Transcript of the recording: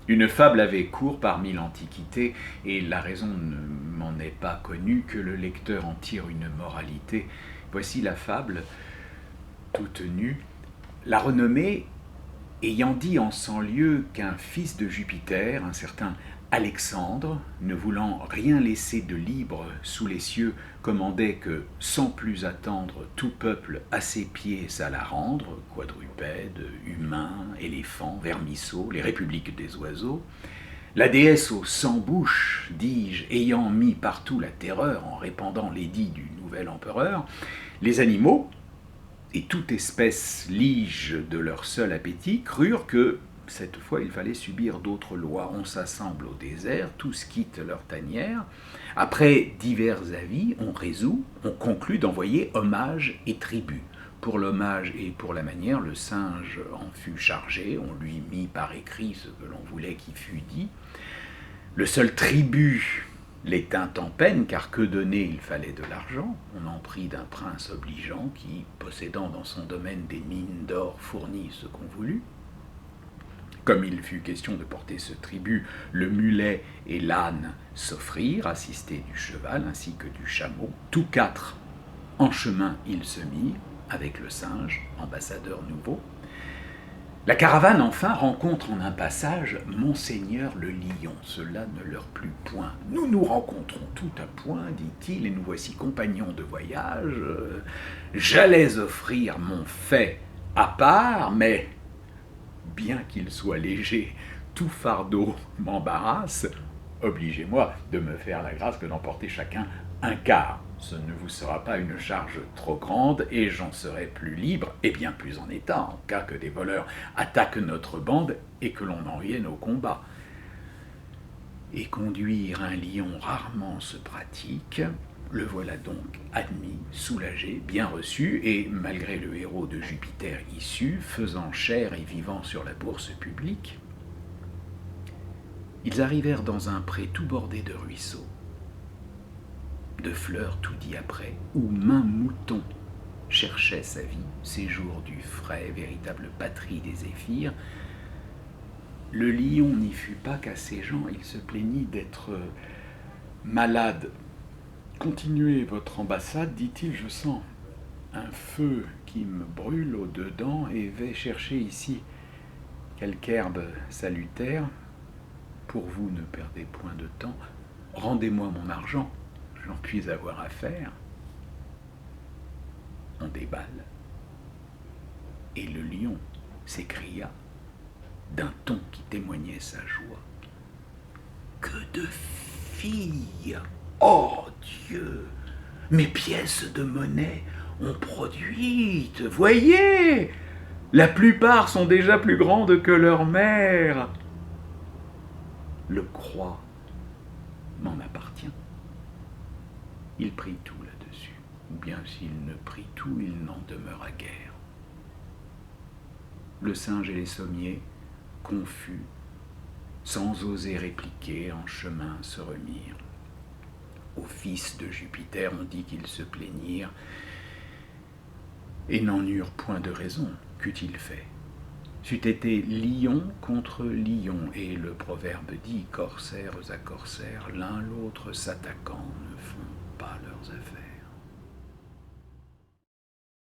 Une fable avait cours parmi l'Antiquité, et la raison ne m'en est pas connue que le lecteur en tire une moralité. Voici la fable, toute nue. La renommée ayant dit en 100 lieues qu'un fils de Jupiter, un certain Alexandre, ne voulant rien laisser de libre sous les cieux, commandait que, sans plus attendre, tout peuple à ses pieds s'alla rendre, quadrupèdes, humains, éléphants, vermisseaux, les républiques des oiseaux. La déesse aux 100 bouches, dis-je, ayant mis partout la terreur en répandant l'édit du nouvel empereur, les animaux, et toute espèce lige de leur seul appétit, crurent que, cette fois, il fallait subir d'autres lois. On s'assemble au désert, tous quittent leur tanière. Après divers avis, on résout, on conclut d'envoyer hommage et tribut. Pour l'hommage et pour la manière, le singe en fut chargé, on lui mit par écrit ce que l'on voulait qu'il fût dit. Le seul tribut les tint en peine, car que donner, il fallait de l'argent. On en prit d'un prince obligeant qui, possédant dans son domaine des mines d'or, fournit ce qu'on voulut. Comme il fut question de porter ce tribut, le mulet et l'âne s'offrirent, assistés du cheval ainsi que du chameau. Tous quatre, en chemin, ils se mirent, avec le singe, ambassadeur nouveau. La caravane, enfin, rencontre en un passage Monseigneur le Lion. Cela ne leur plut point. « Nous nous rencontrons tout à point, dit-il, et nous voici compagnons de voyage. J'allais offrir mon fait à part, mais, bien qu'il soit léger, tout fardeau m'embarrasse. Obligez-moi de me faire la grâce que d'emporter chacun un quart. Ce ne vous sera pas une charge trop grande, et j'en serai plus libre, et bien plus en état, en cas que des voleurs attaquent notre bande et que l'on en vienne au combat. Et conduire un lion rarement se pratique. Le voilà donc admis, soulagé, bien reçu, et malgré le héros de Jupiter issu, faisant chair et vivant sur la bourse publique. Ils arrivèrent dans un pré tout bordé de ruisseaux, de fleurs tout dit après, où maint mouton cherchait sa vie, séjour du frais, véritable patrie des zéphyrs. Le lion n'y fut pas qu'à ses gens, il se plaignit d'être malade. « Continuez votre ambassade, dit-il, je sens un feu qui me brûle au-dedans et vais chercher ici quelque herbe salutaire. Pour vous, ne perdez point de temps, rendez-moi mon argent. J'en puis avoir affaire. » On déballe. Et le lion s'écria, d'un ton qui témoignait sa joie. « Que de filles! Oh Dieu! Mes pièces de monnaie ont produites, voyez! La plupart sont déjà plus grandes que leur mère. Le croix m'en appartient. » Il prit tout là-dessus, ou bien s'il ne prit tout, il n'en demeura guère. Le singe et les sommiers, confus, sans oser répliquer, en chemin se remirent. Au fils de Jupiter, on dit qu'ils se plaignirent, et n'en eurent point de raison. Qu'eût-il fait? C'eût été lion contre lion, et le proverbe dit « corsaires à corsaires, l'un l'autre s'attaquant ne font pas leurs affaires ».